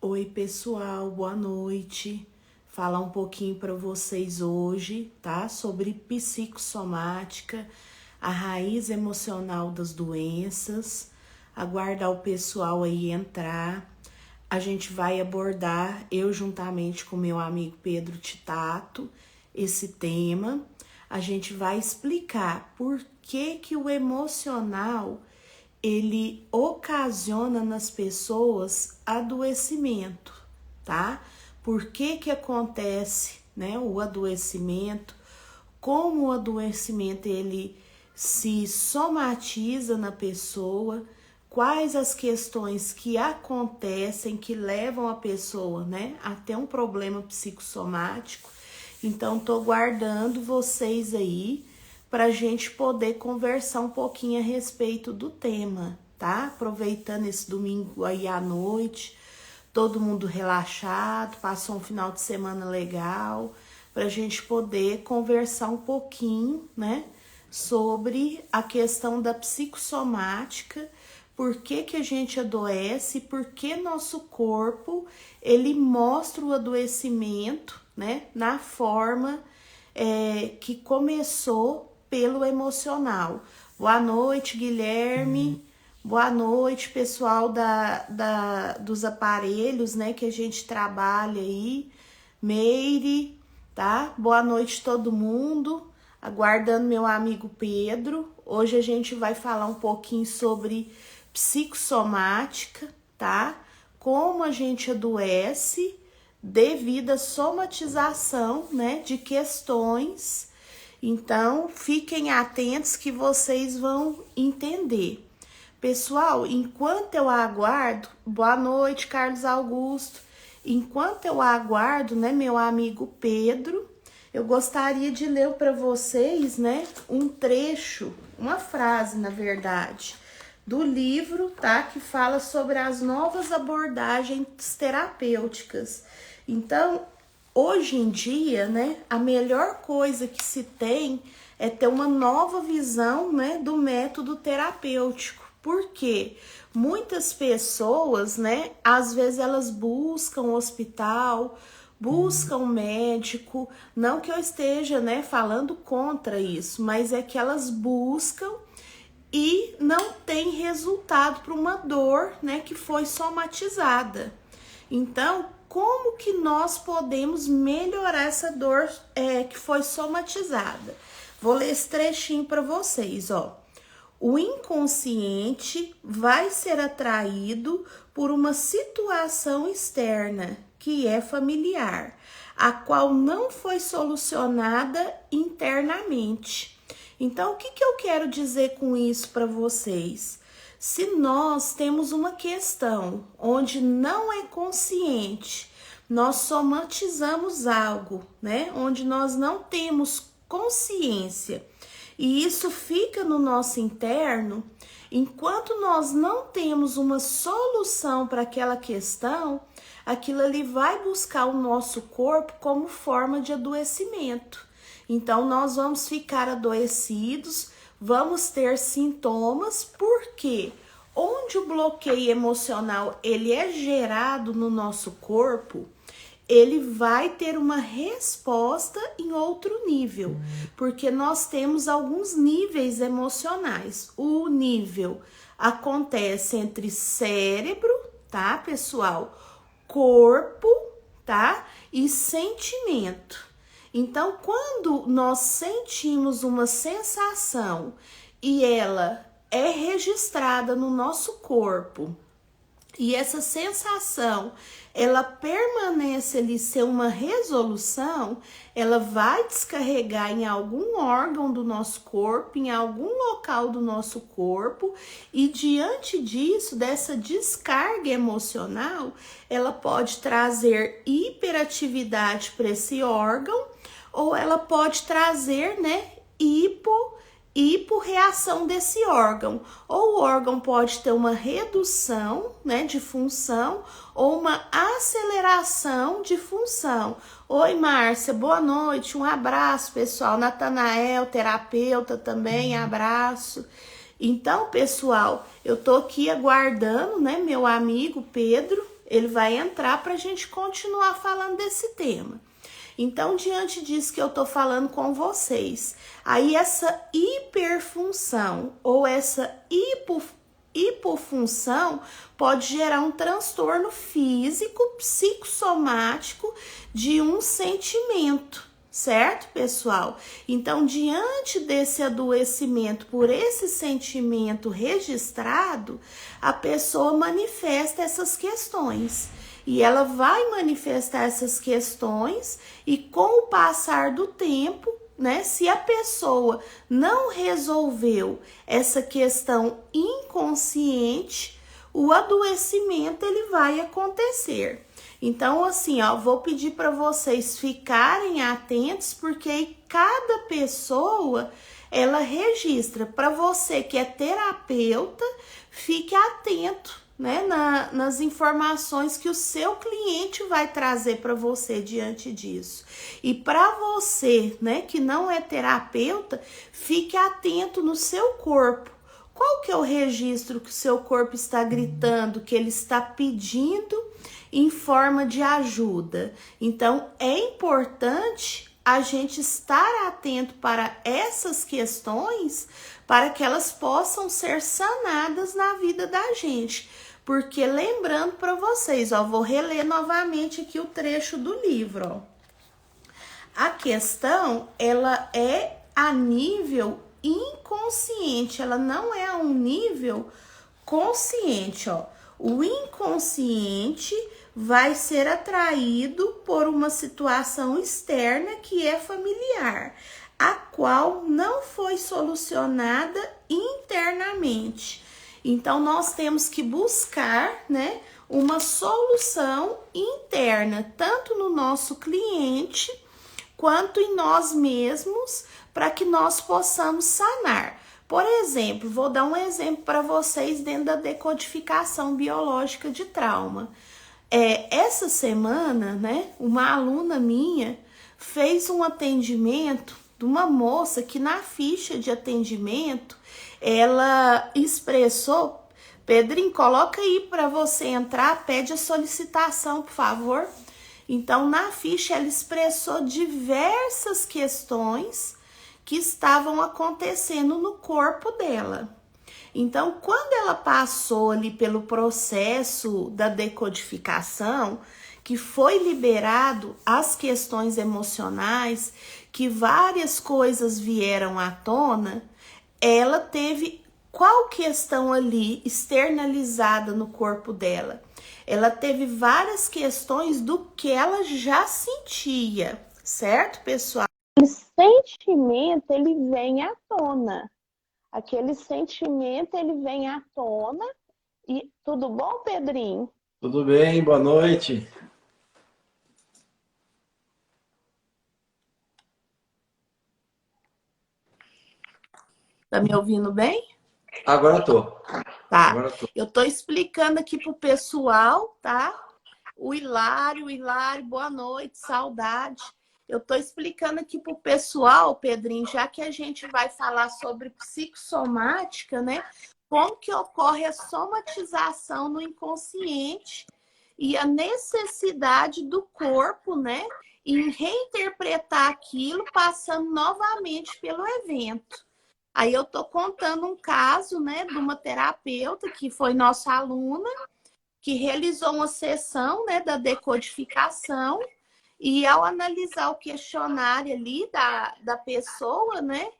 Oi, pessoal, boa noite. Falar um pouquinho para vocês hoje, tá? Sobre psicossomática, a raiz emocional das doenças. Aguardar o pessoal aí entrar. A gente vai abordar, eu juntamente com meu amigo Pedro Titato, esse tema. A gente vai explicar por que o emocional ele ocasiona nas pessoas adoecimento, tá? Por que acontece, né, o adoecimento? Como o adoecimento ele se somatiza na pessoa? Quais as questões que acontecem que levam a pessoa, né, a ter um problema psicossomático? Então, tô guardando vocês aí para a gente poder conversar um pouquinho a respeito do tema, tá? Aproveitando esse domingo aí à noite, todo mundo relaxado, passou um final de semana legal, para a gente poder conversar um pouquinho, né, sobre a questão da psicossomática, por que a gente adoece, por que nosso corpo ele mostra o adoecimento, né, na forma que começou pelo emocional. Boa noite, Guilherme. Boa noite, pessoal dos aparelhos, né, que a gente trabalha aí. Meire, tá? Boa noite todo mundo. Aguardando meu amigo Pedro. Hoje a gente vai falar um pouquinho sobre psicossomática, tá? Como a gente adoece devido à somatização, né, de questões. Então, fiquem atentos que vocês vão entender. Pessoal, enquanto eu aguardo, boa noite, Carlos Augusto. Enquanto eu aguardo, né, meu amigo Pedro, eu gostaria de ler para vocês, né, um trecho, uma frase, na verdade, do livro, tá, que fala sobre as novas abordagens terapêuticas. Então, hoje em dia, né, a melhor coisa que se tem é ter uma nova visão, né, do método terapêutico. Por quê? Muitas pessoas, né, às vezes elas buscam hospital, buscam médico, não que eu esteja, né, falando contra isso, mas é que elas buscam e não tem resultado para uma dor, né, que foi somatizada. Então, como que nós podemos melhorar essa dor que foi somatizada? Vou ler esse trechinho para vocês, ó. O inconsciente vai ser atraído por uma situação externa que é familiar, a qual não foi solucionada internamente. Então, o que eu quero dizer com isso para vocês? Se nós temos uma questão onde não é consciente, nós somatizamos algo, né? Onde nós não temos consciência e isso fica no nosso interno, enquanto nós não temos uma solução para aquela questão, aquilo ali vai buscar o nosso corpo como forma de adoecimento. Então, nós vamos ficar adoecidos, vamos ter sintomas, porque onde o bloqueio emocional ele é gerado no nosso corpo, ele vai ter uma resposta em outro nível, porque nós temos alguns níveis emocionais. O nível acontece entre cérebro, tá, pessoal? Corpo, tá? E sentimento. Então, quando nós sentimos uma sensação e ela é registrada no nosso corpo, e essa sensação, ela permanece ali ser uma resolução, ela vai descarregar em algum órgão do nosso corpo, em algum local do nosso corpo, e diante disso, dessa descarga emocional, ela pode trazer hiperatividade para esse órgão, ou ela pode trazer, né, hiporreação desse órgão, ou o órgão pode ter uma redução, né, de função ou uma aceleração de função. Oi, Márcia, boa noite, um abraço, pessoal. Natanael, terapeuta também, abraço. Então, pessoal, eu tô aqui aguardando, né, meu amigo Pedro. ele vai entrar para a gente continuar falando desse tema. Então, diante disso que eu tô falando com vocês, aí essa hiperfunção ou essa hipofunção pode gerar um transtorno físico, psicossomático de um sentimento, certo, pessoal? Então, diante desse adoecimento por esse sentimento registrado, a pessoa manifesta essas questões. E ela vai manifestar essas questões e com o passar do tempo, né, se a pessoa não resolveu essa questão inconsciente, o adoecimento ele vai acontecer. Então, assim, ó, vou pedir para vocês ficarem atentos, porque cada pessoa ela registra. Para você que é terapeuta, fique atento, né, nas informações que o seu cliente vai trazer para você diante disso. E para você, né, que não é terapeuta, fique atento no seu corpo. Qual que é o registro que o seu corpo está gritando, que ele está pedindo em forma de ajuda? Então, é importante a gente estar atento para essas questões, para que elas possam ser sanadas na vida da gente. Porque lembrando para vocês, ó, vou reler novamente aqui o trecho do livro, ó. A questão, ela é a nível inconsciente, ela não é a um nível consciente, ó. O inconsciente vai ser atraído por uma situação externa que é familiar, a qual não foi solucionada internamente. Então, nós temos que buscar, né, uma solução interna, tanto no nosso cliente, quanto em nós mesmos, para que nós possamos sanar. Por exemplo, vou dar um exemplo para vocês dentro da decodificação biológica de trauma. Essa semana, né, uma aluna minha fez um atendimento de uma moça que na ficha de atendimento ela expressou, Pedrinho, coloca aí para você entrar, pede a solicitação, por favor. Então, na ficha ela expressou diversas questões que estavam acontecendo no corpo dela. Então, quando ela passou ali pelo processo da decodificação, que foi liberado as questões emocionais, que várias coisas vieram à tona, ela teve qual questão ali externalizada no corpo dela? Ela teve várias questões do que ela já sentia, certo, pessoal? O sentimento, ele vem à tona. Aquele sentimento, ele vem à tona. E tudo bom, Pedrinho? Tudo bem, boa noite. Tá me ouvindo bem? Agora tô. Tá. Agora tô. Eu tô explicando aqui pro pessoal, tá? O Hilário, boa noite, saudade. Eu tô explicando aqui pro pessoal, Pedrinho, já que a gente vai falar sobre psicossomática, né? Como que ocorre a somatização no inconsciente e a necessidade do corpo, né, em reinterpretar aquilo, passando novamente pelo evento. Aí eu tô contando um caso, né, de uma terapeuta que foi nossa aluna, que realizou uma sessão, né, da decodificação, e ao analisar o questionário ali da pessoa, né,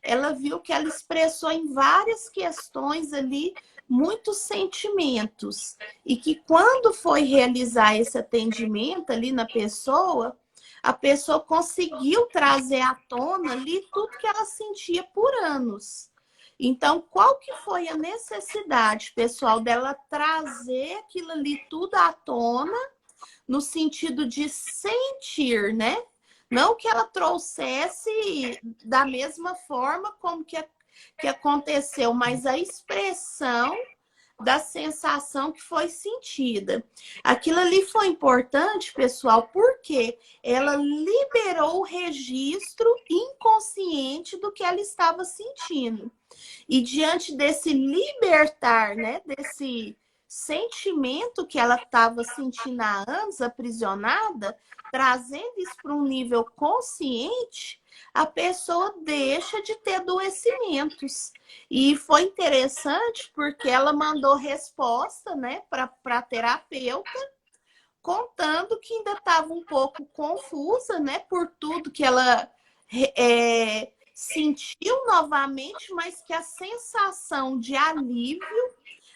ela viu que ela expressou em várias questões ali muitos sentimentos. E que quando foi realizar esse atendimento ali na pessoa, a pessoa conseguiu trazer à tona ali tudo que ela sentia por anos. Então, qual que foi a necessidade, pessoal, dela trazer aquilo ali tudo à tona, no sentido de sentir, né? Não que ela trouxesse da mesma forma como que aconteceu, mas a expressão da sensação que foi sentida. Aquilo ali foi importante, pessoal, porque ela liberou o registro inconsciente do que ela estava sentindo. E diante desse libertar, né, desse sentimento que ela estava sentindo há anos aprisionada, trazendo isso para um nível consciente, a pessoa deixa de ter adoecimentos. E foi interessante porque ela mandou resposta, né, para a terapeuta, contando que ainda estava um pouco confusa, né, por tudo que ela sentiu novamente, mas que a sensação de alívio,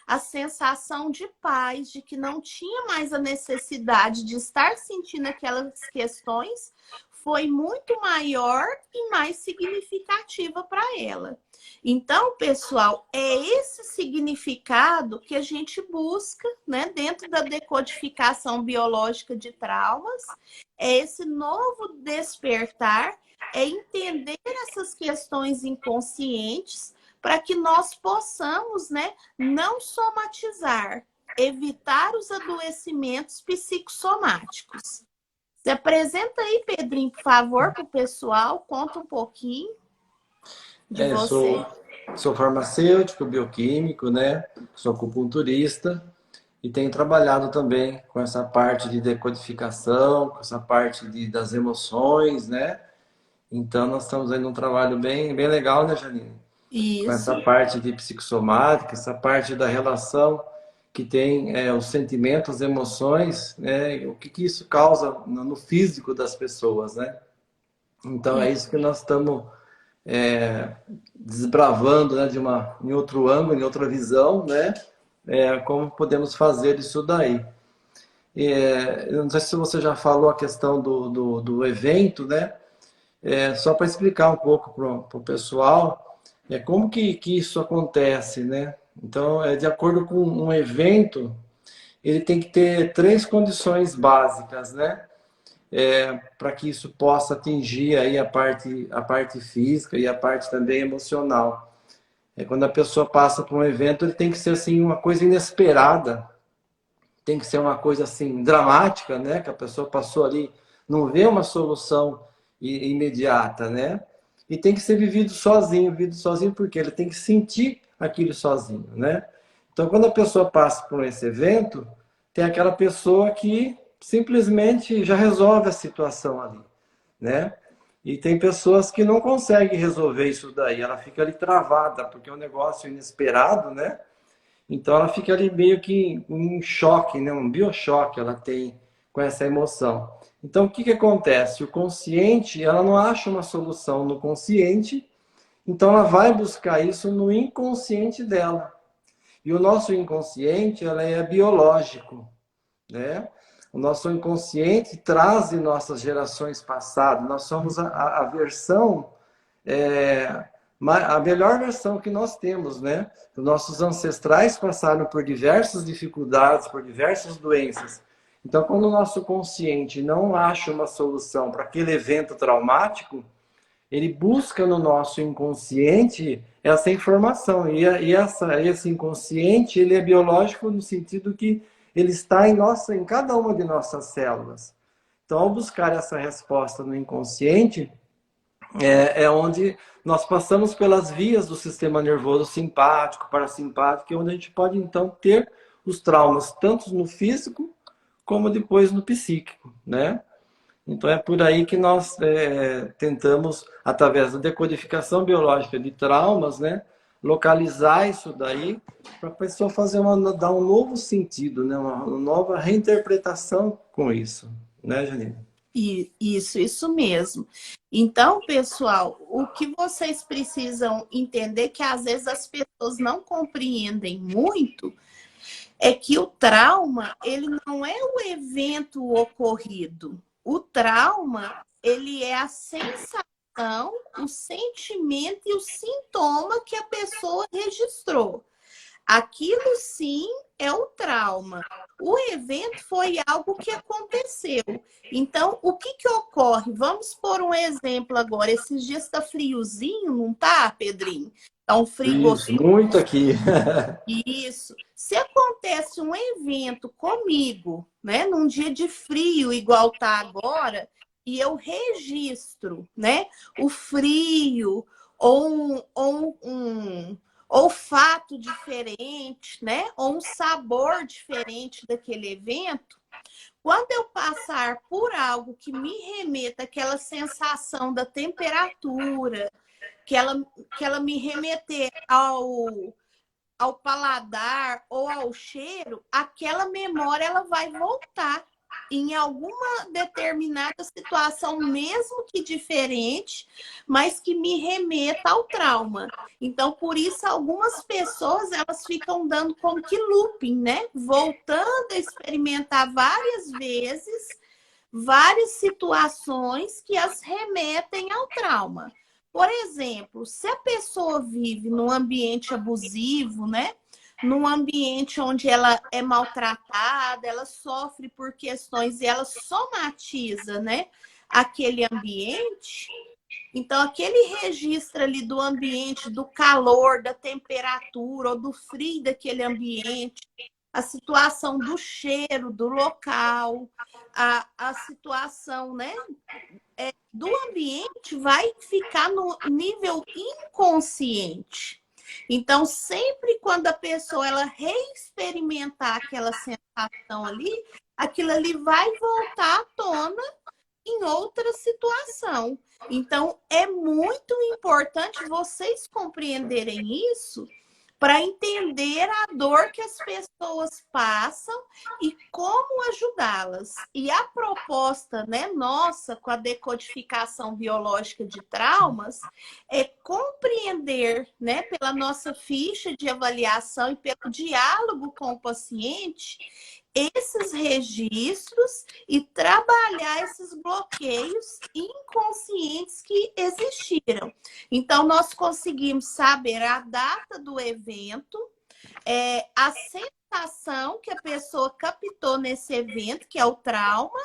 a sensação de paz, de que não tinha mais a necessidade de estar sentindo aquelas questões, foi muito maior e mais significativa para ela. Então, pessoal, é esse significado que a gente busca, né, dentro da decodificação biológica de traumas, é esse novo despertar, é entender essas questões inconscientes para que nós possamos, né, não somatizar, evitar os adoecimentos psicossomáticos. Se apresenta aí, Pedrinho, por favor, para o pessoal, conta um pouquinho de você. Sou farmacêutico, bioquímico, né? Sou acupunturista e tenho trabalhado também com essa parte de decodificação, com essa parte das emoções, né? Então, nós estamos aí num trabalho bem legal, né, Janine? Com Isso. essa parte de psicossomática, essa parte da relação que tem os sentimentos, as emoções, né? O que isso causa no físico das pessoas, né? Então, é isso que nós estamos desbravando, né, em outro ângulo, em outra visão, né? Como podemos fazer isso daí. Eu não sei se você já falou a questão do evento, né? Só para explicar um pouco para o pessoal, como que isso acontece, né? Então, de acordo com um evento, ele tem que ter três condições básicas, né? Para que isso possa atingir aí a parte física e a parte também emocional. Quando a pessoa passa por um evento, ele tem que ser assim uma coisa inesperada, tem que ser uma coisa assim dramática, né? Que a pessoa passou ali, não vê uma solução imediata, né? E tem que ser vivido sozinho porque ele tem que sentir aquilo sozinho, né? Então, quando a pessoa passa por esse evento, tem aquela pessoa que simplesmente já resolve a situação ali, né? E tem pessoas que não conseguem resolver isso daí, ela fica ali travada, porque é um negócio inesperado, né? Então ela fica ali meio que um choque, né? Um biochoque ela tem com essa emoção. Então o que acontece? O consciente, ela não acha uma solução no consciente, então ela vai buscar isso no inconsciente dela. E o nosso inconsciente, ela é biológico, né? O nosso inconsciente traz de nossas gerações passadas. Nós somos a versão, a melhor versão que nós temos, né? Os nossos ancestrais passaram por diversas dificuldades, por diversas doenças. Então, quando o nosso consciente não acha uma solução para aquele evento traumático, ele busca no nosso inconsciente essa informação. E esse inconsciente, ele é biológico no sentido que ele está em cada uma de nossas células. Então, ao buscar essa resposta no inconsciente, onde nós passamos pelas vias do sistema nervoso simpático, parasimpático, onde a gente pode, então, ter os traumas, tanto no físico, como depois no psíquico, né? Então, é por aí que nós tentamos, através da decodificação biológica de traumas, né, localizar isso daí para a pessoa dar um novo sentido, né, uma nova reinterpretação com isso, né, Janine? Isso mesmo. Então, pessoal, o que vocês precisam entender que às vezes as pessoas não compreendem muito é que o trauma, ele não é o evento ocorrido. O trauma, ele é a sensação, o sentimento e o sintoma que a pessoa registrou. Aquilo sim é o trauma. O evento foi algo que aconteceu. Então, o que ocorre? Vamos por um exemplo agora. Esses dias está friozinho, não tá, Pedrinho? Tá um frio gostoso. Muito aqui. Isso. Se acontece um evento comigo, né, num dia de frio igual tá agora, e eu registro, né, o frio ou olfato diferente, né? Ou um sabor diferente daquele evento, quando eu passar por algo que me remeta àquela sensação da temperatura, que ela me remeter ao paladar ou ao cheiro, aquela memória ela vai voltar em alguma determinada situação, mesmo que diferente, mas que me remeta ao trauma. Então, por isso, algumas pessoas elas ficam dando como que looping, né? Voltando a experimentar várias vezes, várias situações que as remetem ao trauma. Por exemplo, se a pessoa vive num ambiente abusivo, né? Num ambiente onde ela é maltratada, ela sofre por questões e ela somatiza, né? Aquele ambiente. Então, aquele registro ali do ambiente, do calor, da temperatura ou do frio daquele ambiente, a situação do cheiro do local, a situação, né? Do ambiente vai ficar no nível inconsciente. Então, sempre quando a pessoa ela reexperimentar aquela sensação ali, aquilo ali vai voltar à tona em outra situação. Então, é muito importante vocês compreenderem isso para entender a dor que as pessoas passam e como ajudá-las. E a proposta, né, nossa, com a decodificação biológica de traumas, é compreender, né, pela nossa ficha de avaliação e pelo diálogo com o paciente, esses registros e trabalhar esses bloqueios inconscientes que existiram. Então, nós conseguimos saber a data do evento, a sensação que a pessoa captou nesse evento, que é o trauma,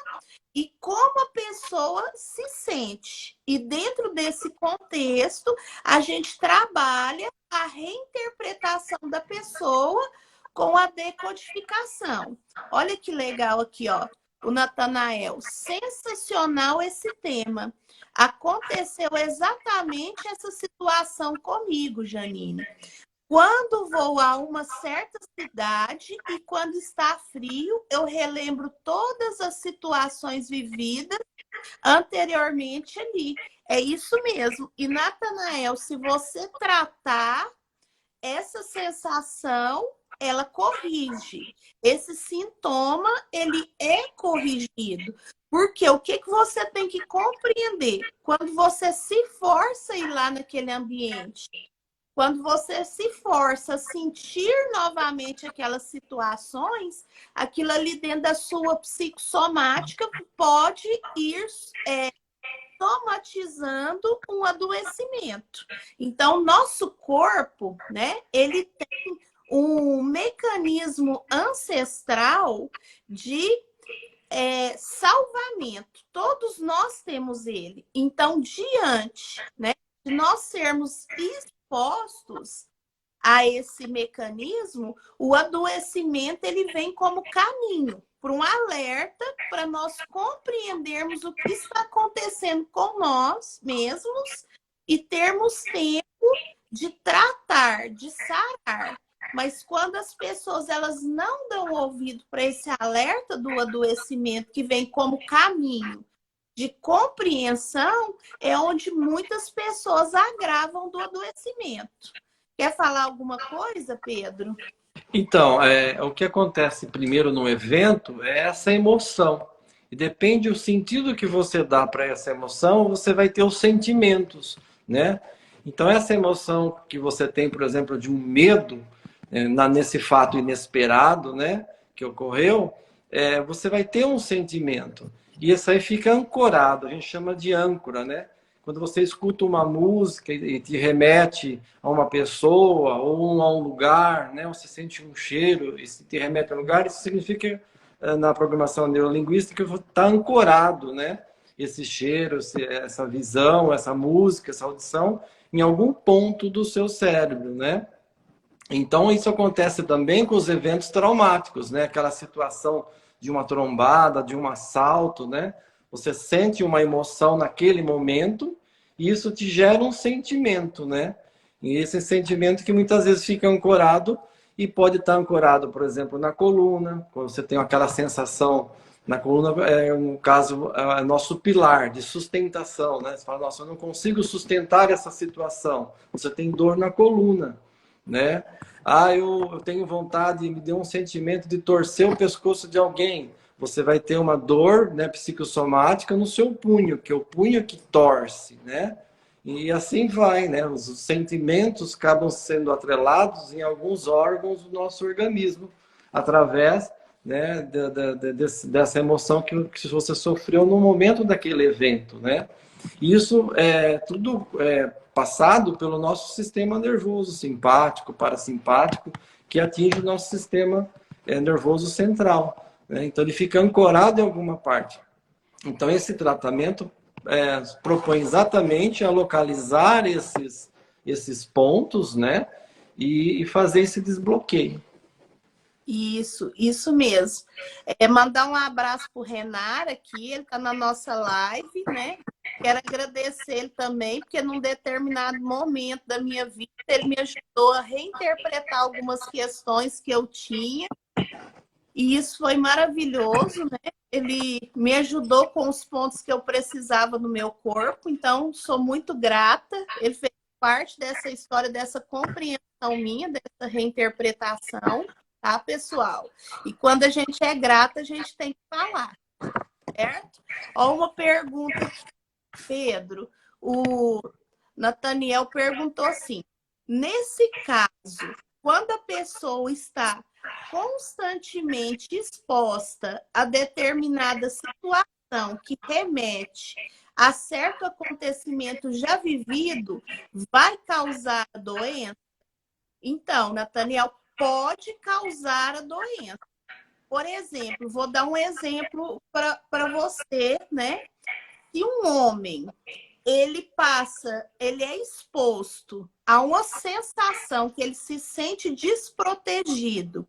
e como a pessoa se sente. E dentro desse contexto, a gente trabalha a reinterpretação da pessoa com a decodificação. Olha que legal aqui, ó. O Natanael, sensacional esse tema. Aconteceu exatamente essa situação comigo, Janine. Quando vou a uma certa cidade e quando está frio, eu relembro todas as situações vividas anteriormente ali. É isso mesmo. E, Natanael, se você tratar essa sensação, ela corrige. Esse sintoma, ele é corrigido. Porque o que você tem que compreender? Quando você se força a ir lá naquele ambiente, quando você se força a sentir novamente aquelas situações, aquilo ali dentro da sua psicossomática pode ir somatizando um adoecimento. Então, nosso corpo, né, ele tem um mecanismo ancestral de salvamento. Todos nós temos ele. Então, diante, né, de nós sermos expostos a esse mecanismo, o adoecimento ele vem como caminho para um alerta para nós compreendermos o que está acontecendo com nós mesmos e termos tempo de tratar, de sarar. Mas quando as pessoas elas não dão ouvido para esse alerta do adoecimento que vem como caminho de compreensão, é onde muitas pessoas agravam do adoecimento. Quer falar alguma coisa, Pedro? Então, o que acontece primeiro no evento é essa emoção. E depende do sentido que você dá para essa emoção, você vai ter os sentimentos, né? Então, essa emoção que você tem, por exemplo, de um medo, nesse fato inesperado, né, que ocorreu, você vai ter um sentimento. E isso aí fica ancorado, a gente chama de âncora, né? Quando você escuta uma música e te remete a uma pessoa ou a um lugar, né? Você sente um cheiro e se te remete a um lugar, isso significa, na programação neurolinguística, que está ancorado, né? Esse cheiro, essa visão, essa música, essa audição, em algum ponto do seu cérebro, né? Então, isso acontece também com os eventos traumáticos, né? Aquela situação de uma trombada, de um assalto, né? Você sente uma emoção naquele momento e isso te gera um sentimento, né? E esse sentimento que muitas vezes fica ancorado e pode estar ancorado, por exemplo, na coluna, quando você tem aquela sensação na coluna, é um caso, é nosso pilar de sustentação, né? Você fala, nossa, eu não consigo sustentar essa situação. Você tem dor na coluna, né? Ah, eu tenho vontade, me deu um sentimento de torcer o pescoço de alguém. Você vai ter uma dor, né, psicossomática no seu punho, que é o punho que torce, né? E assim vai, né? Os sentimentos acabam sendo atrelados em alguns órgãos do nosso organismo, através, né, dessa emoção que você sofreu no momento daquele evento, né? Isso é tudo passado pelo nosso sistema nervoso simpático, parasimpático, que atinge o nosso sistema nervoso central, né? Então ele fica ancorado em alguma parte. Então esse tratamento propõe exatamente a localizar esses pontos, né? E fazer esse desbloqueio. Isso mesmo. Mandar um abraço para o Renar aqui, ele está na nossa live, né? Quero agradecer ele também, porque num determinado momento da minha vida, ele me ajudou a reinterpretar algumas questões que eu tinha, e isso foi maravilhoso, né? Ele me ajudou com os pontos que eu precisava no meu corpo, então sou muito grata. Ele fez parte dessa história, dessa compreensão minha, dessa reinterpretação, tá, pessoal? E quando a gente é grata, a gente tem que falar, certo? Ó, uma pergunta aqui, Pedro. O Nathaniel perguntou assim: nesse caso, quando a pessoa está constantemente exposta a determinada situação que remete a certo acontecimento já vivido, vai causar a doença? Então, Nathaniel, pode causar a doença. Por exemplo, vou dar um exemplo para você, né? Se um homem ele é exposto a uma sensação que ele se sente desprotegido,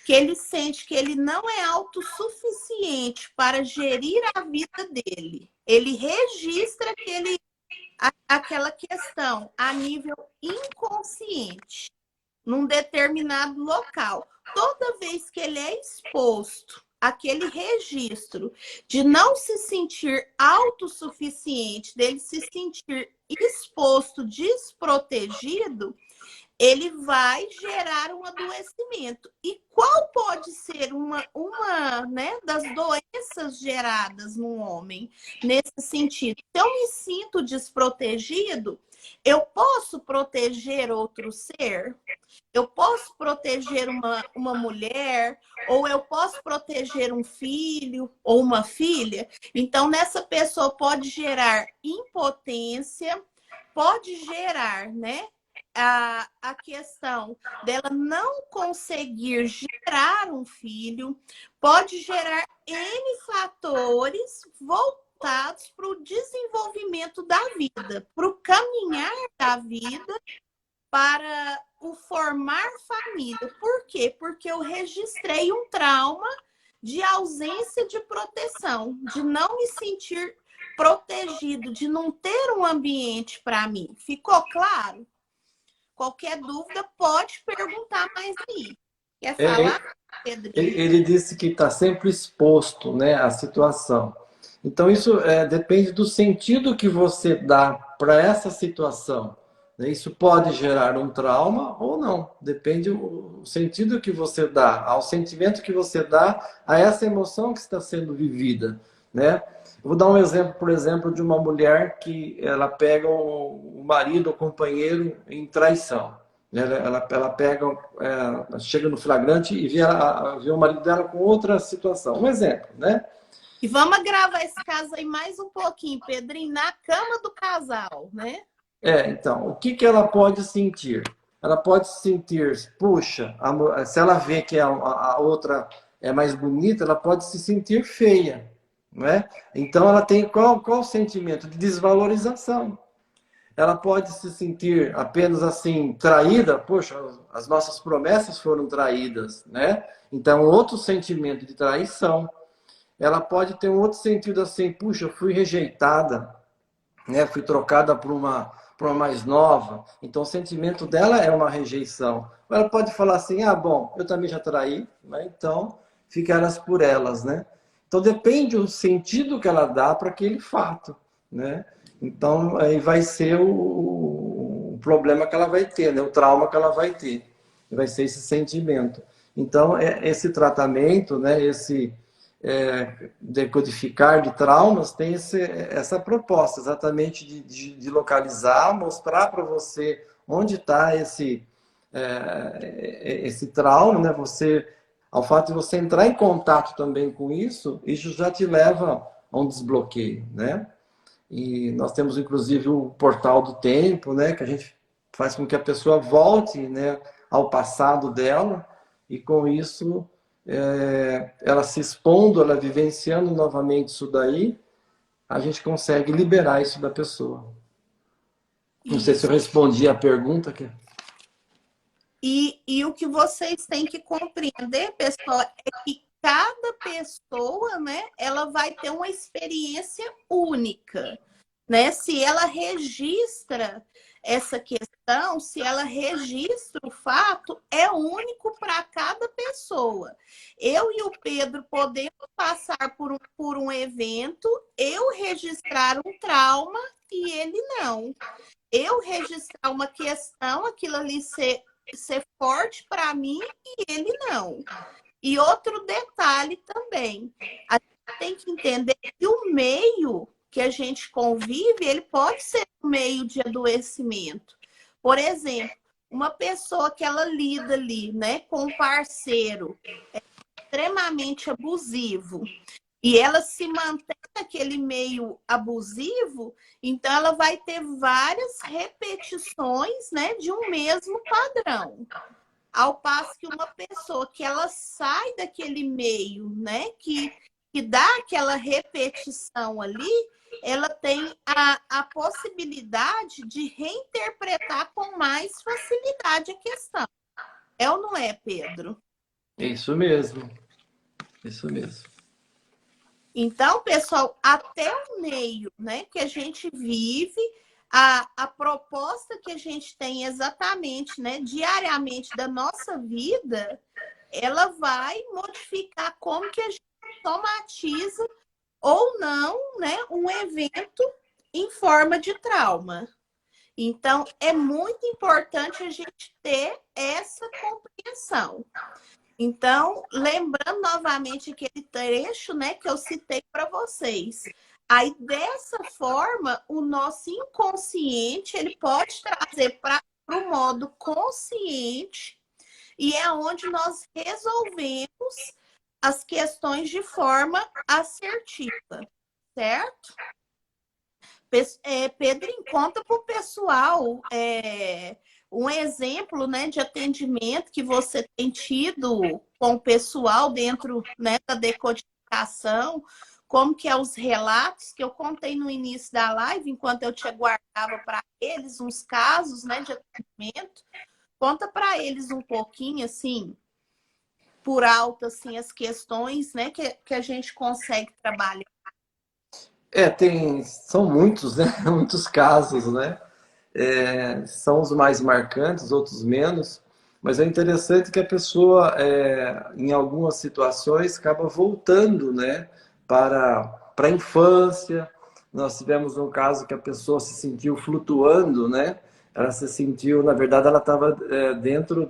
que ele sente que ele não é autossuficiente para gerir a vida dele, ele registra aquela questão a nível inconsciente, num determinado local. Toda vez que ele é exposto àquele registro de não se sentir autossuficiente, dele se sentir exposto, desprotegido, ele vai gerar um adoecimento. E qual pode ser uma né, das doenças geradas no homem nesse sentido? Se eu me sinto desprotegido, eu posso proteger outro ser? Eu posso proteger uma mulher, ou eu posso proteger um filho ou uma filha? Então, nessa pessoa pode gerar impotência, pode gerar, né, a questão dela não conseguir gerar um filho, pode gerar N fatores voltados para o desenvolvimento da vida, para o caminhar da vida, para o formar família. Por quê? Porque eu registrei um trauma de ausência de proteção, de não me sentir protegido, de não ter um ambiente para mim. Ficou claro? Qualquer dúvida, pode perguntar mais aí. Quer falar, Pedrinho? Ele disse que está sempre exposto, né, à situação. Então, isso depende do sentido que você dá para essa situação. Isso pode gerar um trauma ou não. Depende do sentido que você dá, ao sentimento que você dá a essa emoção que está sendo vivida, né? Eu vou dar um exemplo, por exemplo, de uma mulher que ela pega o marido, o companheiro em traição. Ela pega, chega no flagrante e vê o marido dela com outra situação. Um exemplo, né? E vamos gravar esse caso aí mais um pouquinho, Pedrinho, na cama do casal, né? Então, o que ela pode sentir? Ela pode sentir, puxa, se ela vê que a outra é mais bonita, ela pode se sentir feia, não é? Então, ela tem qual o sentimento? De desvalorização. Ela pode se sentir apenas assim, traída, poxa, as nossas promessas foram traídas, né? Então, outro sentimento de traição. Ela pode ter um outro sentido assim, puxa, eu fui rejeitada, né? Fui trocada por para uma mais nova, então o sentimento dela é uma rejeição. Ela pode falar assim, ah, bom, eu também já traí, né? Então fica elas por elas, né? Então depende do sentido que ela dá para aquele fato, né? Então aí vai ser o problema que ela vai ter, né? O trauma que ela vai ter, vai ser esse sentimento. Então esse tratamento, né? Esse decodificar de traumas tem essa proposta exatamente de localizar, mostrar para você onde está esse trauma, né? Ao fato de você entrar em contato também com isso já te leva a um desbloqueio, né? E nós temos inclusive o portal do tempo, né? Que a gente faz com que a pessoa volte, né, ao passado dela e com isso ela se expondo, ela vivenciando novamente isso daí, a gente consegue liberar isso da pessoa. Não sei se eu respondi a pergunta aqui. E o que vocês têm que compreender, pessoal, é que cada pessoa, né, ela vai ter uma experiência única, né? Se ela registra essa questão, se ela registra o fato, é único para cada pessoa. Eu e o Pedro podemos passar por um evento, eu registrar um trauma e ele não. Eu registrar uma questão, aquilo ali ser forte para mim e ele não. E outro detalhe também, a gente tem que entender que o meio que a gente convive, ele pode ser um meio de adoecimento. Por exemplo, uma pessoa que ela lida ali, né, com um parceiro extremamente abusivo, e ela se mantém naquele meio abusivo, então ela vai ter várias repetições, né, de um mesmo padrão. Ao passo que uma pessoa que ela sai daquele meio, né, que dá aquela repetição ali, ela tem a possibilidade de reinterpretar com mais facilidade a questão. É ou não é, Pedro? Isso mesmo. Isso mesmo. Então, pessoal, até o meio, né, que a gente vive, a proposta que a gente tem exatamente, né, diariamente da nossa vida, ela vai modificar como que a gente somatiza ou não, né, um evento em forma de trauma. Então, é muito importante a gente ter essa compreensão. Então, lembrando novamente aquele trecho, né, que eu citei para vocês. Aí, dessa forma, o nosso inconsciente, ele pode trazer para o modo consciente e é onde nós resolvemos as questões de forma assertiva, certo? Pedrinho, conta para o pessoal um exemplo, né, de atendimento que você tem tido com o pessoal dentro, né, da decodificação, como que é os relatos que eu contei no início da live, enquanto eu te aguardava para eles uns casos, né, de atendimento. Conta para eles um pouquinho, assim, por alto, assim, as questões, né, que a gente consegue trabalhar. São muitos, né? Muitos casos, né? São os mais marcantes, outros menos, mas é interessante que a pessoa, em algumas situações, acaba voltando, né, para a infância. Nós tivemos um caso que a pessoa se sentiu flutuando, né? Ela se sentiu, na verdade, ela estava dentro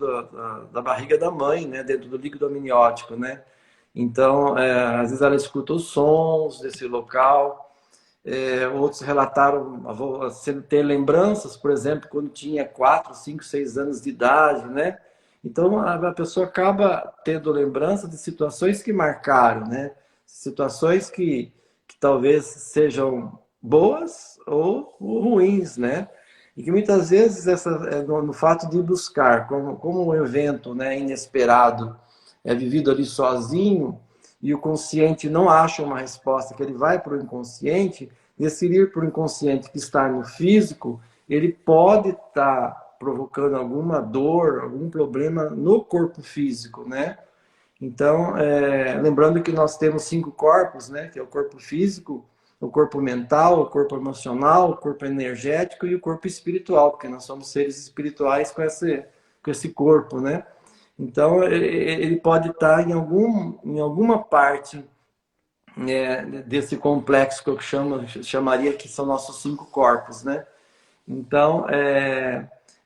da barriga da mãe, né? Dentro do líquido amniótico, né? Então, às vezes ela escuta os sons desse local. Outros relataram ter lembranças, por exemplo, quando tinha 4, 5, 6 anos de idade, né? Então, a pessoa acaba tendo lembrança de situações que marcaram, né? Situações que talvez sejam boas ou ruins, né? E que muitas vezes, no fato de buscar como um evento, né, inesperado, é vivido ali sozinho, e o consciente não acha uma resposta, que ele vai para o inconsciente, esse ir para o inconsciente que está no físico, ele pode estar provocando alguma dor, algum problema no corpo físico, né? Então, lembrando que nós temos 5 corpos, né? Que é o corpo físico, o corpo mental, o corpo emocional, o corpo energético e o corpo espiritual, porque nós somos seres espirituais com esse corpo, né? Então, ele pode estar em alguma parte desse complexo que eu chamaria que são nossos 5 corpos, né? Então,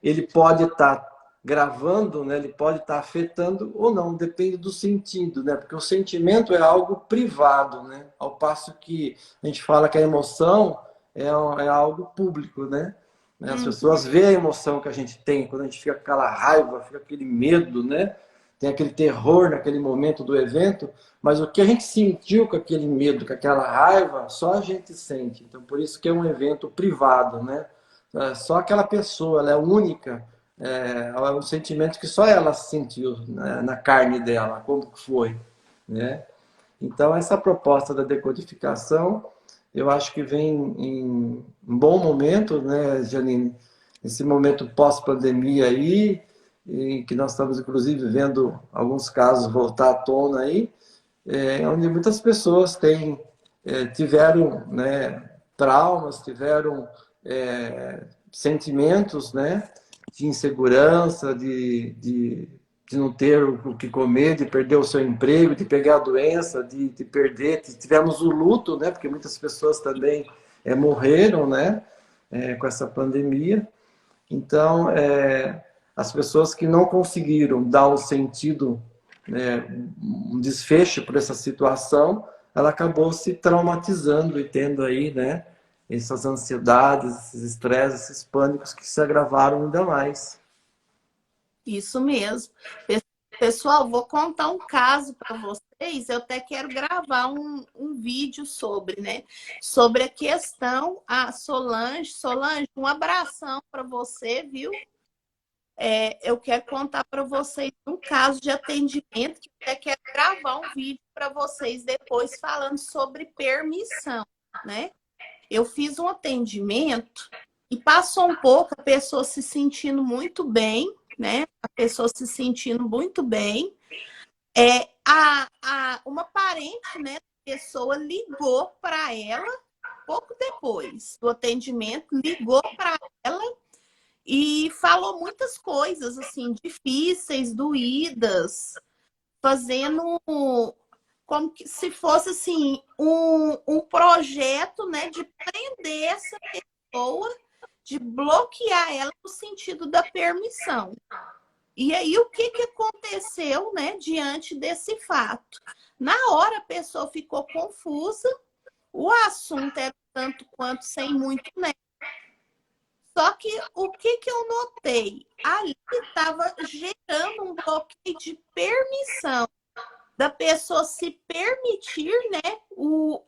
ele pode estar gravando, né? Ele pode estar afetando ou não, depende do sentido, né? Porque o sentimento é algo privado, né? Ao passo que a gente fala que a emoção é algo público, né? As pessoas veem a emoção que a gente tem quando a gente fica com aquela raiva, fica aquele medo, né? Tem aquele terror naquele momento do evento, mas o que a gente sentiu com aquele medo, com aquela raiva, só a gente sente. Então, por isso que é um evento privado, né? Só aquela pessoa, ela é única, é um sentimento que só ela sentiu, né, na carne dela, como foi, né? Então, essa proposta da decodificação, eu acho que vem em um bom momento, né, Janine? Esse momento pós-pandemia aí, em que nós estamos, inclusive, vendo alguns casos voltar à tona aí, onde muitas pessoas tiveram, né, traumas, tiveram sentimentos, né, de insegurança, de não ter o que comer, de perder o seu emprego, de pegar a doença, de perder. Tivemos o luto, né, porque muitas pessoas também morreram, né, com essa pandemia. Então, as pessoas que não conseguiram dar um sentido, né, um desfecho para essa situação, ela acabou se traumatizando e tendo aí, né, essas ansiedades, esses estresses, esses pânicos que se agravaram ainda mais. Isso mesmo. Pessoal, vou contar um caso para vocês. Eu até quero gravar um vídeo sobre, né? Sobre a questão, a Solange. Solange, um abração para você, viu? Eu quero contar para vocês um caso de atendimento que eu até quero gravar um vídeo para vocês depois falando sobre permissão, né? Eu fiz um atendimento e passou um pouco a pessoa se sentindo muito bem, né? A pessoa se sentindo muito bem. Uma parente, né, da pessoa ligou para ela pouco depois do atendimento, ligou para ela e falou muitas coisas assim difíceis, doídas, fazendo como que se fosse assim um projeto, né, de prender essa pessoa, de bloquear ela no sentido da permissão. E aí o que aconteceu, né, diante desse fato? Na hora a pessoa ficou confusa, o assunto era tanto quanto sem muito, né? Só que o que eu notei? Ali estava gerando um bloqueio de permissão, da pessoa se permitir, né,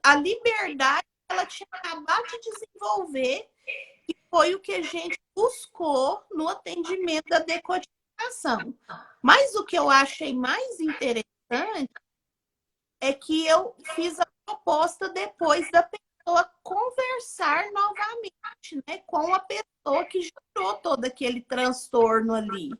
a liberdade que ela tinha acabado de desenvolver, que foi o que a gente buscou no atendimento da decodificação. Mas o que eu achei mais interessante é que eu fiz a proposta depois da pessoa conversar novamente, né, com a pessoa que gerou todo aquele transtorno ali.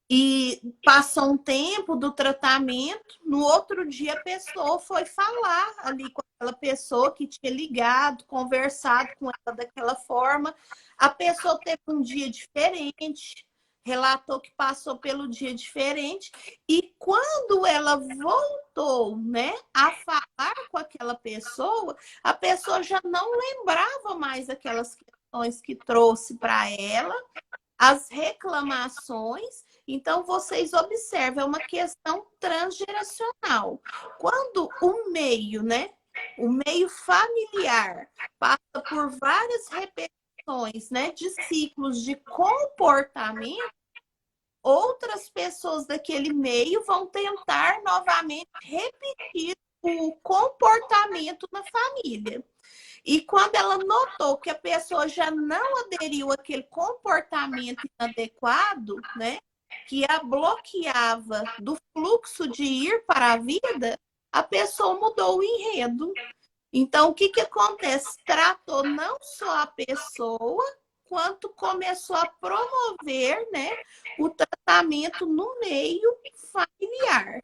E passou um tempo do tratamento, no outro dia a pessoa foi falar ali com aquela pessoa que tinha ligado, conversado com ela daquela forma. A pessoa teve um dia diferente, relatou que passou pelo dia diferente, e quando ela voltou, né, a falar com aquela pessoa, a pessoa já não lembrava mais aquelas questões que trouxe para ela, as reclamações. Então, vocês observam, é uma questão transgeracional. Quando o meio, né, o meio familiar passa por várias repetições, né, de ciclos de comportamento, outras pessoas daquele meio vão tentar novamente repetir o comportamento na família. E quando ela notou que a pessoa já não aderiu àquele comportamento inadequado, né, que a bloqueava do fluxo de ir para a vida, a pessoa mudou o enredo. Então, o que acontece? Tratou não só a pessoa, quanto começou a promover, né, o tratamento no meio familiar.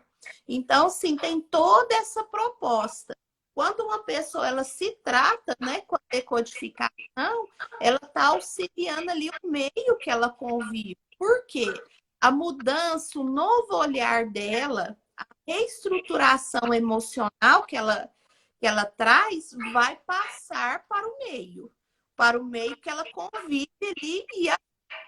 Então, sim, tem toda essa proposta Quando uma pessoa ela se trata, né, com a decodificação, ela está auxiliando ali o meio que ela convive. Por quê? A mudança, o novo olhar dela, a reestruturação emocional que ela traz, vai passar para o meio que ela convive ali e as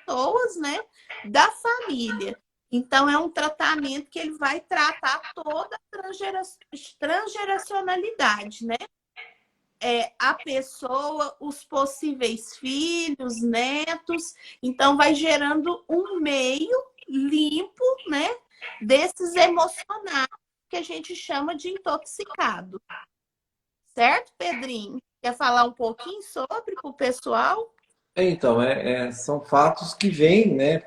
pessoas, né, da família. Então, é um tratamento que ele vai tratar toda a transgeracionalidade, né? A pessoa, os possíveis filhos, netos. Então, vai gerando um meio limpo, né? Desses emocionais que a gente chama de intoxicado. Certo, Pedrinho? Quer falar um pouquinho sobre para o pessoal? Então, são fatos que vêm, né,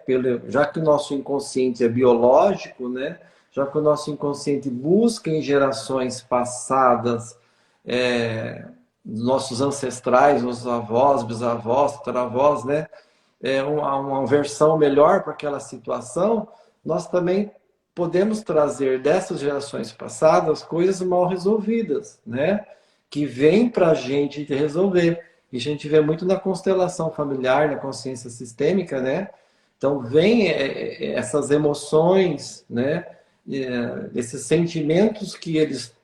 já que o nosso inconsciente é biológico, né, já que o nosso inconsciente busca em gerações passadas, nossos ancestrais, os avós, bisavós, tataravós, né, uma versão melhor para aquela situação, nós também podemos trazer dessas gerações passadas coisas mal resolvidas, né, que vêm para a gente resolver. E a gente vê muito na constelação familiar, na consciência sistêmica, né? Então, vem essas emoções, né? Esses sentimentos que eles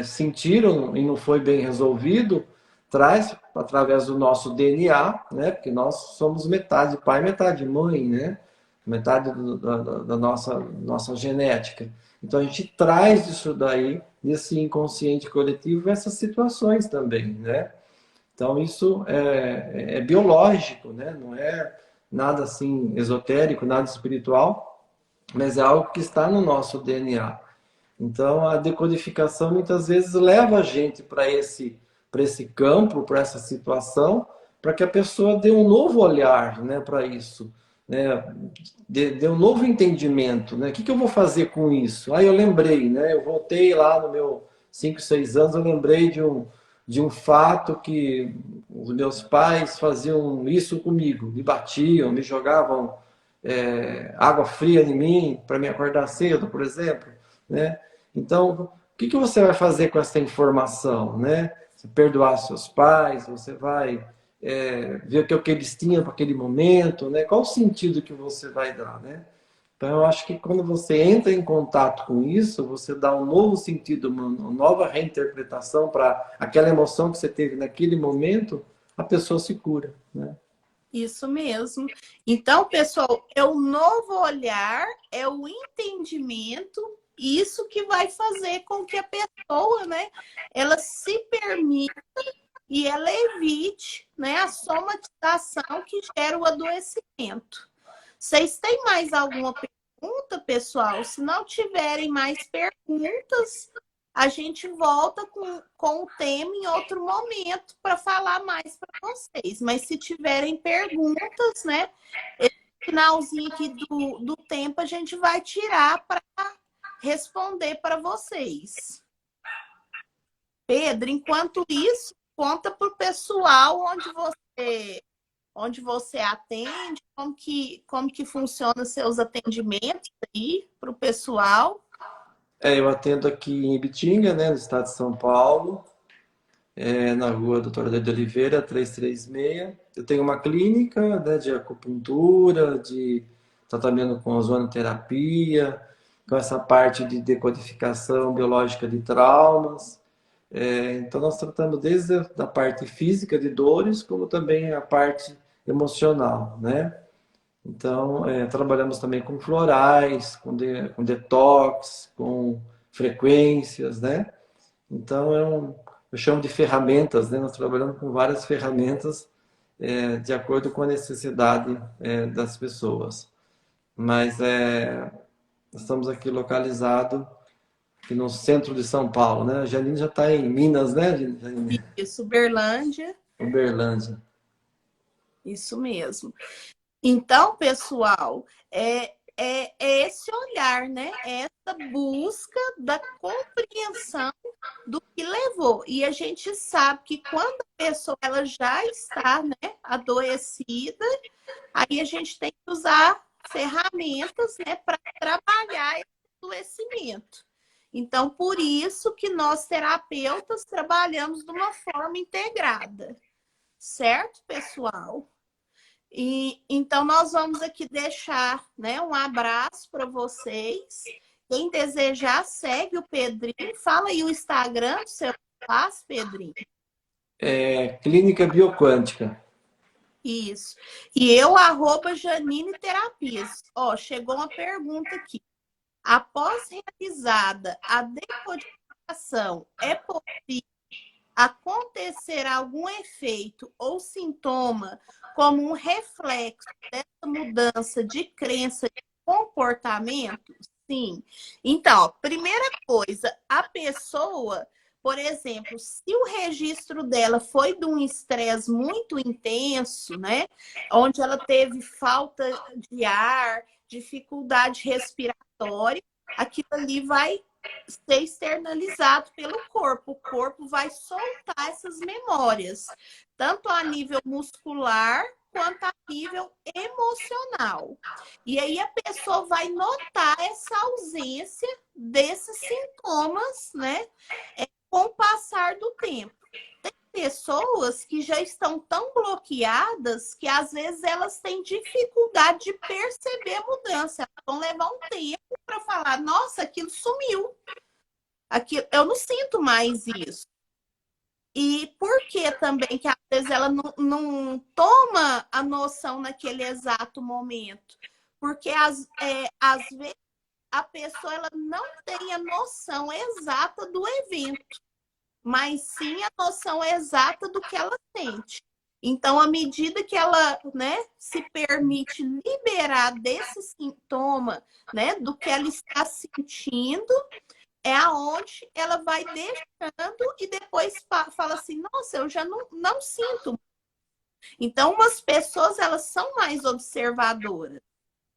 sentiram e não foi bem resolvido, traz através do nosso DNA, né? Porque nós somos metade pai, metade mãe, né? Metade da nossa genética. Então a gente traz isso daí, nesse inconsciente coletivo, essas situações também, né? Então isso é biológico, né? Não é nada assim esotérico, nada espiritual, mas é algo que está no nosso DNA. Então, a decodificação muitas vezes leva a gente para esse campo, para essa situação, para que a pessoa dê um novo olhar, né, para isso, né, dê um novo entendimento, né? O que eu vou fazer com isso? Aí eu lembrei, né? Eu voltei lá no meu 5, 6 anos, eu lembrei de um fato que os meus pais faziam isso comigo, me batiam, me jogavam água fria em mim para me acordar cedo, por exemplo, né? Então, o que você vai fazer com essa informação, né? Você perdoar seus pais, você vai ver o que eles tinham para aquele momento, né? Qual o sentido que você vai dar, né? Então, eu acho que quando você entra em contato com isso, você dá um novo sentido, uma nova reinterpretação para aquela emoção que você teve naquele momento, a pessoa se cura, né? Isso mesmo. Então, pessoal, é o novo olhar, é o entendimento, isso que vai fazer com que a pessoa, né, ela se permita e ela evite, né, a somatização que gera o adoecimento. Vocês têm mais alguma pergunta, pessoal? Se não tiverem mais perguntas, a gente volta com o tema em outro momento para falar mais para vocês. Mas se tiverem perguntas, né? Esse finalzinho aqui do tempo a gente vai tirar para responder para vocês. Pedro, enquanto isso, conta para o pessoal onde você atende, como que funciona seus atendimentos aí para o pessoal. Eu atendo aqui em Ibitinga, né, no estado de São Paulo, na rua Doutora de Oliveira, 336. Eu tenho uma clínica, né, de acupuntura, de tratamento com ozonoterapia, com essa parte de decodificação biológica de traumas. Então, nós tratamos desde a parte física de dores, como também a parte emocional, né? Então, trabalhamos também com florais, com detox, com frequências, né? Então, eu chamo de ferramentas, né? Nós trabalhamos com várias ferramentas de acordo com a necessidade das pessoas. Mas nós estamos aqui localizados aqui no centro de São Paulo, né? A Janine já está em Minas, né, Janine? Isso, Uberlândia. Uberlândia. Isso mesmo. Então, pessoal, é esse olhar, né? É essa busca da compreensão do que levou. E a gente sabe que quando a pessoa ela já está, né, adoecida, aí a gente tem que usar ferramentas, né, para trabalhar esse adoecimento. Então, por isso que nós terapeutas trabalhamos de uma forma integrada, certo, pessoal? E então nós vamos aqui deixar, né, um abraço para vocês. Quem desejar, segue o Pedrinho. Fala aí o Instagram do seu espaço, Pedrinho. Clínica Bioquântica. Isso. E eu, @Janine Terapias. Ó, chegou uma pergunta aqui. Após realizada a decodificação, é possível acontecer algum efeito ou sintoma como um reflexo dessa mudança de crença e comportamento? Sim. Então, ó, primeira coisa, a pessoa, por exemplo, se o registro dela foi de um estresse muito intenso, né? Onde ela teve falta de ar, dificuldade respiratória, aquilo ali vai ser externalizado pelo corpo. O corpo vai soltar essas memórias, tanto a nível muscular quanto a nível emocional. E aí a pessoa vai notar essa ausência desses sintomas, né? Com o passar do tempo. Tem pessoas que já estão tão bloqueadas que às vezes elas têm dificuldade de perceber a mudança. Elas vão levar um tempo para falar, nossa, aquilo sumiu. Aquilo, eu não sinto mais isso. E por que também que às vezes ela não toma a noção naquele exato momento? Porque às vezes a pessoa ela não tem a noção exata do evento, mas sim a noção exata do que ela sente. Então, à medida que ela, né, se permite liberar desse sintoma, né, do que ela está sentindo, é aonde ela vai deixando e depois fala assim, nossa, eu já não sinto. Então, umas pessoas, elas são mais observadoras.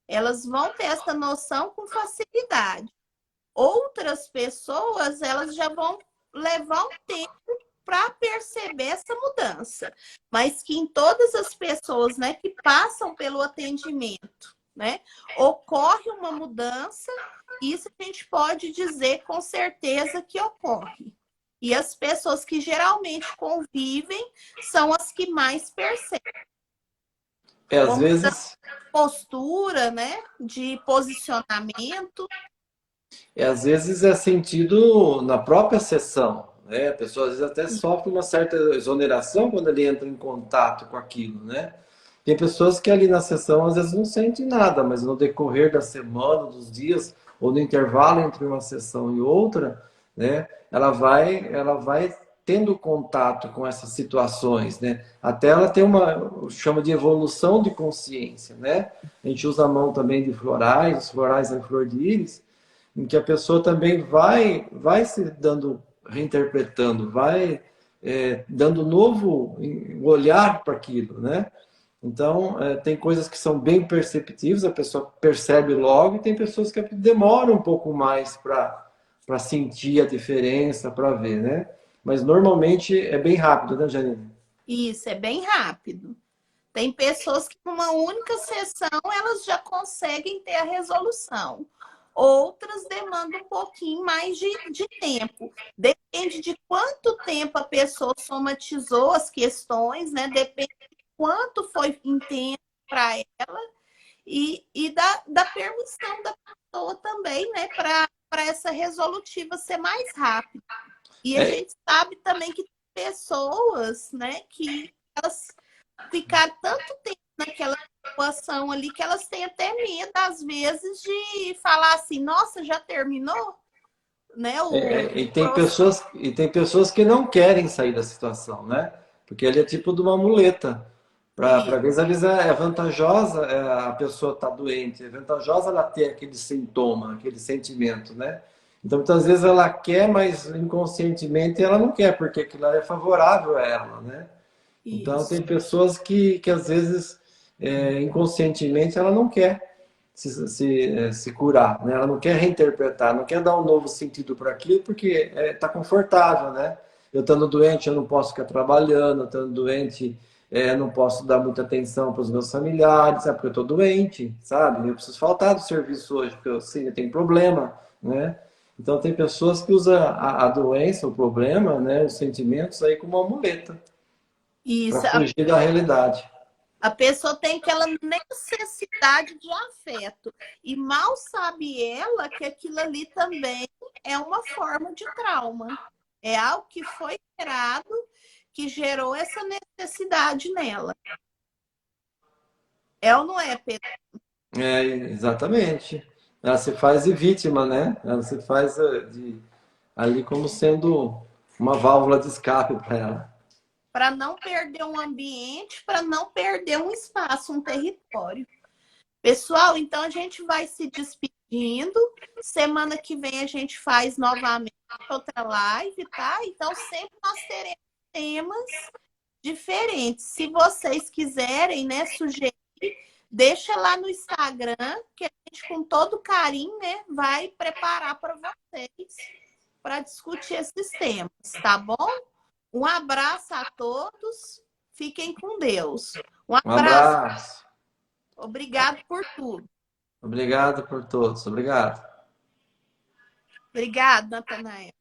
Elas vão ter essa noção com facilidade. Outras pessoas, elas já vão levar um tempo para perceber essa mudança. Mas que em todas as pessoas, né, que passam pelo atendimento, né, ocorre uma mudança, isso a gente pode dizer com certeza que ocorre. E as pessoas que geralmente convivem são as que mais percebem. Às vezes, Postura, né, de posicionamento. às vezes é sentido na própria sessão, né? A pessoa às vezes até sofre uma certa exoneração quando ele entra em contato com aquilo, né? Tem pessoas que ali na sessão às vezes não sentem nada, mas no decorrer da semana, dos dias, ou no intervalo entre uma sessão e outra, né? Ela vai tendo contato com essas situações, né? Até ela ter uma, chama de evolução de consciência, né? A gente usa a mão também de florais, os florais em flor de íris, em que a pessoa também vai se dando, reinterpretando, vai dando novo olhar para aquilo, né? Então, tem coisas que são bem perceptíveis, a pessoa percebe logo, e tem pessoas que demoram um pouco mais para sentir a diferença, para ver, né? Mas normalmente é bem rápido, né, Janine? Isso, é bem rápido. Tem pessoas que numa única sessão elas já conseguem ter a resolução. Outras demandam um pouquinho mais de tempo. Depende de quanto tempo a pessoa somatizou as questões, né? Depende de quanto foi intenso para ela e da permissão da pessoa também, né? Para essa resolutiva ser mais rápida. E a gente sabe também que tem pessoas, né, que elas ficaram tanto tempo naquela situação ali que elas têm até medo, às vezes, de falar assim, nossa, já terminou? Né? E tem pessoas que não querem sair da situação, né? Porque ele é tipo de uma muleta. Para às vezes é vantajosa a pessoa estar doente, é vantajosa ela ter aquele sintoma, aquele sentimento, né? Então, muitas vezes ela quer, mas inconscientemente ela não quer, porque aquilo é favorável a ela, né? Então, tem pessoas que às vezes, inconscientemente, ela não quer se curar, né? Ela não quer reinterpretar, não quer dar um novo sentido para aquilo, porque está confortável, né? Eu estando doente, eu não posso ficar trabalhando, eu estando doente, eu não posso dar muita atenção para os meus familiares, sabe? Porque eu estou doente, sabe? Eu preciso faltar do serviço hoje, porque eu tenho problema, né? Então, tem pessoas que usam a doença, o problema, né, os sentimentos aí como uma muleta para Isso, fugir da realidade. a pessoa tem aquela necessidade de afeto. E mal sabe ela que aquilo ali também é uma forma de trauma. É algo que foi gerado, que gerou essa necessidade nela. É ou não é, Pedro? É, exatamente. Ela se faz de vítima, né? Ela se faz ali como sendo uma válvula de escape para ela. Para não perder um ambiente, para não perder um espaço, um território. Pessoal, então a gente vai se despedindo. Semana que vem a gente faz novamente outra live, tá? Então sempre nós teremos temas diferentes. Se vocês quiserem, né, sugerir, deixa lá no Instagram, que a gente com todo carinho, né, vai preparar para vocês para discutir esses temas, tá bom? Um abraço a todos. Fiquem com Deus. Um Um abraço. abraço. Obrigado por tudo. Obrigado por todos. Obrigado. Obrigado, Natanael.